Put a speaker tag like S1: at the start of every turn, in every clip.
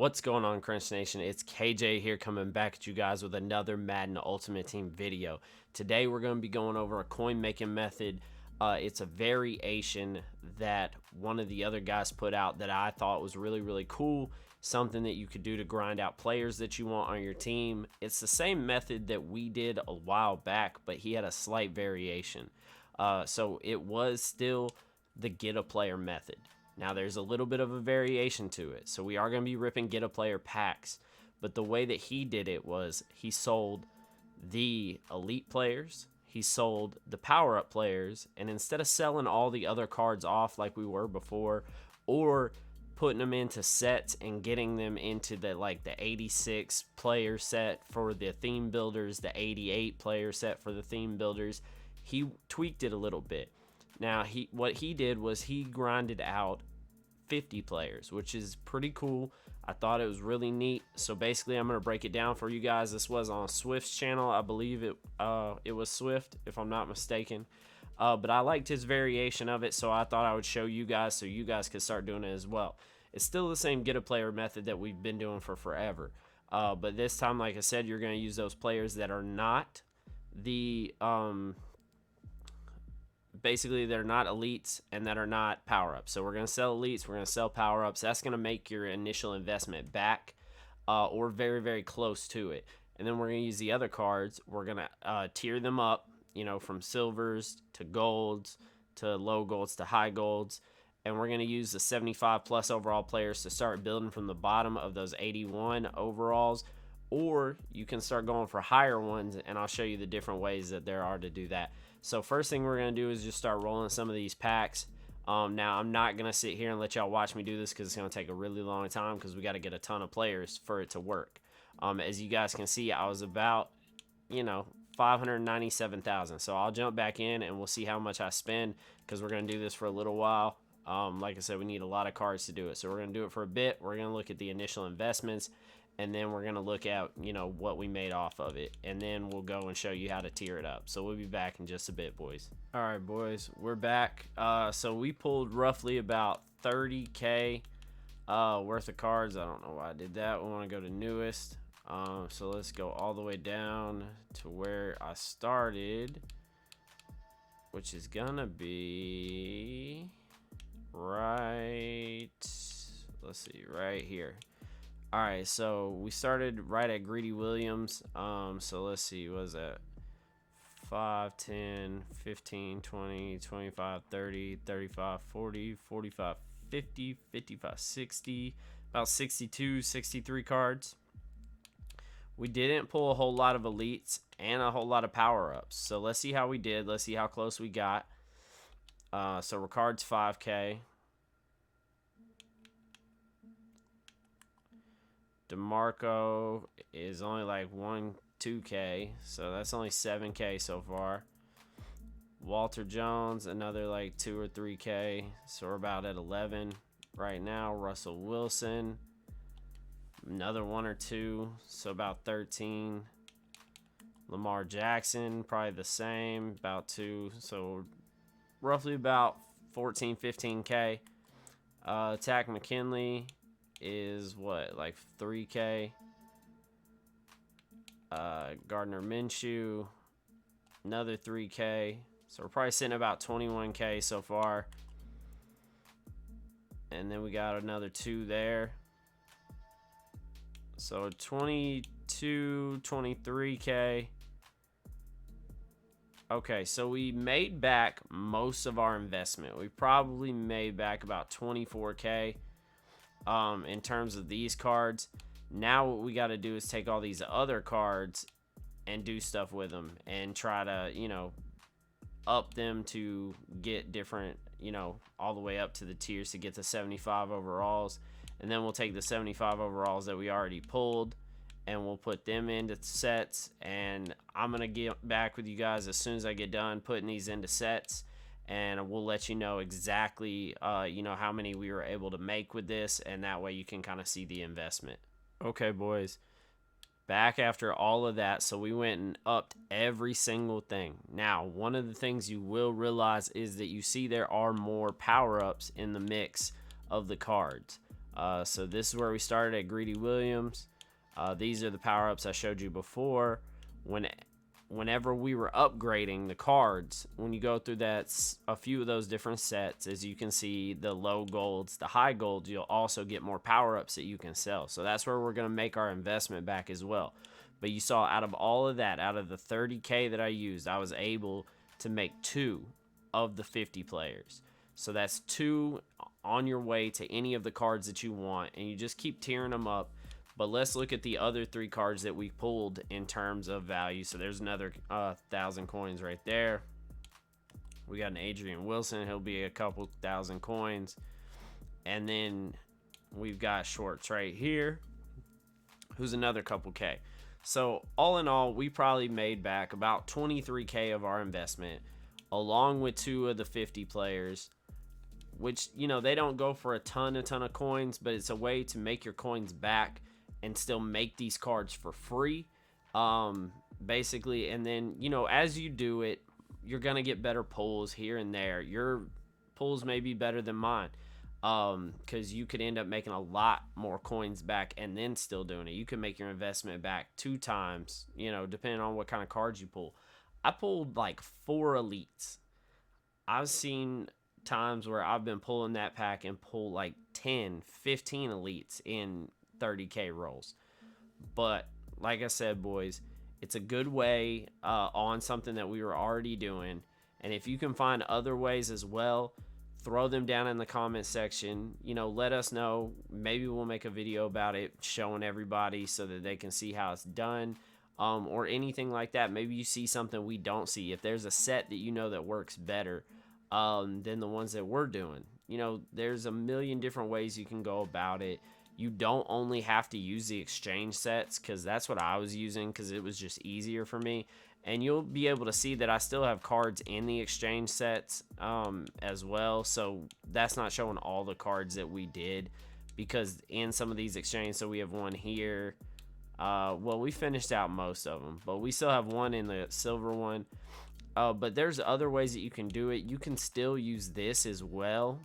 S1: What's going on, Crunch Nation? It's KJ here coming back at you guys with another Madden Ultimate Team video. Today we're going to be going over a coin making method. It's a variation that one of the other guys put out that I thought was really cool. Something that you could do to grind out players that you want on your team. It's the same method that we did a while back, but he had a slight variation. So it was still the get a player method. Now there's a little bit of a variation to it. So we are going to be ripping get a player packs. But the way that he did it was he sold the elite players, he sold the power up players, and instead of selling all the other cards off like we were before, or putting them into sets and getting them into the 86 player set for the theme builders, the 88 player set for the theme builders, he tweaked it a little bit. Now, what he did was he grinded out 50 players, which is pretty cool. I thought it was really neat. So basically, I'm going to break it down for you guys. This was on Swift's channel. I believe it was Swift, if I'm not mistaken. But I liked his variation of it, so I thought I would show you guys so you guys could start doing it as well. It's still the same get a player method that we've been doing for forever. But this time, like I said, you're going to use those players that are not the... basically they're not elites and that are not power-ups. So we're going to sell elites, we're going to sell power-ups. That's going to make your initial investment back or very close to it. And then we're going to use the other cards. We're going to tier them up, you know, from silvers to golds to low golds to high golds. And we're going to use the 75 plus overall players to start building from the bottom of those 81 overalls. Or you can start going for higher ones, and I'll show you the different ways that there are to do that. So first thing we're going to do is just start rolling some of these packs. Now, I'm not going to sit here and let y'all watch me do this because it's going to take a really long time because we got to get a ton of players for it to work. As you guys can see, I was about, 597,000. So I'll jump back in and we'll see how much I spend because we're going to do this for a little while. Like I said, we need a lot of cards to do it. So we're going to do it for a bit. We're going to look at the initial investments. And then we're going to look at, what we made off of it. And then we'll go and show you how to tier it up. So we'll be back in just a bit, boys. All right, boys, we're back. So we pulled roughly about 30K worth of cards. I don't know why I did that. We want to go to newest. So let's go all the way down to where I started, which is going to be right, let's see, right here. All right, so we started right at Greedy Williams. So let's see, what was that? 5, 10, 15, 20, 25, 30, 35, 40, 45, 50, 55, 60, about 62, 63 cards. We didn't pull a whole lot of elites and a whole lot of power-ups. So let's see how we did. Let's see how close we got. So Ricard's 5K. DeMarco is only like 2K, so that's only 7K so far. Walter Jones, another like 2 or 3K, so we're about at 11 right now. Russell Wilson, another 1 or 2, so about 13. Lamar Jackson, probably the same, about 2, so roughly about 14, 15K. Tack McKinley is what, like 3K. Gardner Minshew, another 3K. So we're probably sitting about 21K so far. And then we got another 2 there. So 22, 23K. Okay, so we made back most of our investment. We probably made back about 24K. In terms of these cards. Now what we got to do is take all these other cards and do stuff with them and try to, up them to get different, all the way up to the tiers to get to 75 overalls. And then we'll take the 75 overalls that we already pulled and we'll put them into sets. And I'm going to get back with you guys as soon as I get done putting these into sets. And we'll let you know exactly, how many we were able to make with this. And that way you can kind of see the investment. Okay, boys. Back after all of that. So we went and upped every single thing. Now, one of the things you will realize is that you see there are more power-ups in the mix of the cards. So this is where we started at Greedy Williams. These are the power-ups I showed you before. Whenever we were upgrading the cards, when you go through that, a few of those different sets, as you can see, the low golds, the high golds, you'll also get more power-ups that you can sell. So that's where we're going to make our investment back as well. But you saw out of all of that, out of the 30K that I used, I was able to make 2 of the 50 players. So that's 2 on your way to any of the cards that you want, and you just keep tearing them up. But let's look at the other 3 cards that we pulled in terms of value. So there's another 1,000 coins right there. We got an Adrian Wilson. He'll be a couple 1,000 coins. And then we've got Schwartz right here, who's another couple K. So all in all, we probably made back about 23K of our investment, along with 2 of the 50 players, which, you know, they don't go for a ton of coins, but it's a way to make your coins back and still make these cards for free, basically. And then, you know, as you do it, you're gonna get better pulls here and there. Your pulls may be better than mine, because you could end up making a lot more coins back and then still doing it. You can make your investment back 2 times, you know, depending on what kind of cards you pull. I pulled like 4 elites. I've seen times where I've been pulling that pack and pull like 10, 15 elites in 30K rolls. But like I said, boys, it's a good way on something that we were already doing. And if you can find other ways as well, throw them down in the comment section. You know, let us know. Maybe we'll make a video about it, showing everybody so that they can see how it's done, or anything like that. Maybe you see something we don't see. If there's a set that you know that works better than the ones that we're doing, you know, there's a million different ways you can go about it. You don't only have to use the exchange sets, because that's what I was using, because it was just easier for me. And you'll be able to see that I still have cards in the exchange sets as well. So that's not showing all the cards that we did, because in some of these exchanges, so we have one here. Well, we finished out most of them, but we still have one in the silver one. But there's other ways that you can do it. You can still use this as well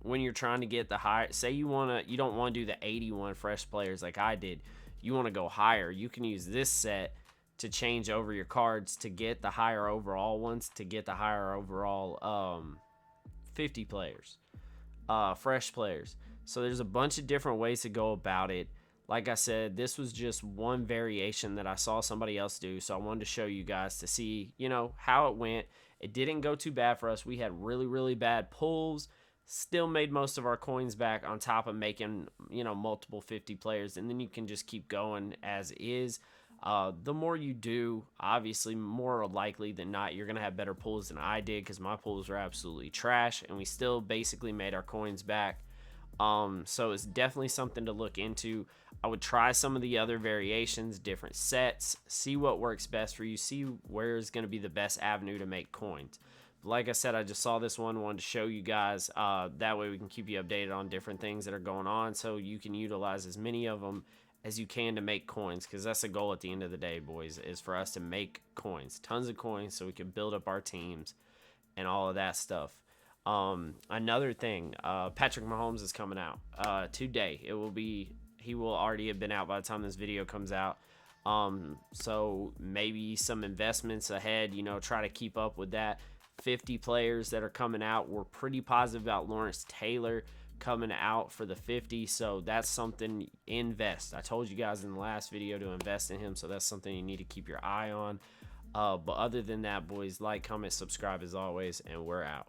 S1: when you're trying to get the high. Say you don't want to do the 81 fresh players like I did. You want to go higher. You can use this set to change over your cards to get the higher overall ones, to get the higher overall 50 players, fresh players. So there's a bunch of different ways to go about it. Like I said, this was just one variation that I saw somebody else do, so I wanted to show you guys to see, you know, how it went. It didn't go too bad for us. We had really bad pulls, still made most of our coins back, on top of making, you know, multiple 50 players, and then you can just keep going as is. The more you do, obviously, more likely than not, you're going to have better pulls than I did, because my pulls were absolutely trash, and we still basically made our coins back. So it's definitely something to look into. I would try some of the other variations, different sets, see what works best for you, see where is going to be the best avenue to make coins. But like I said, I just saw this one, wanted to show you guys. That way we can keep you updated on different things that are going on, so you can utilize as many of them as you can to make coins, because that's the goal at the end of the day, boys, is for us to make coins, tons of coins, so we can build up our teams and all of that stuff. Another thing, Patrick Mahomes is coming out today. He will already have been out by the time this video comes out. So maybe some investments ahead, you know, try to keep up with that. 50 players that are coming out. We're pretty positive about Lawrence Taylor coming out for the 50, so that's something. Invest. I told you guys in the last video to invest in him, so that's something you need to keep your eye on. But other than that, boys, like, comment, subscribe as always, and we're out.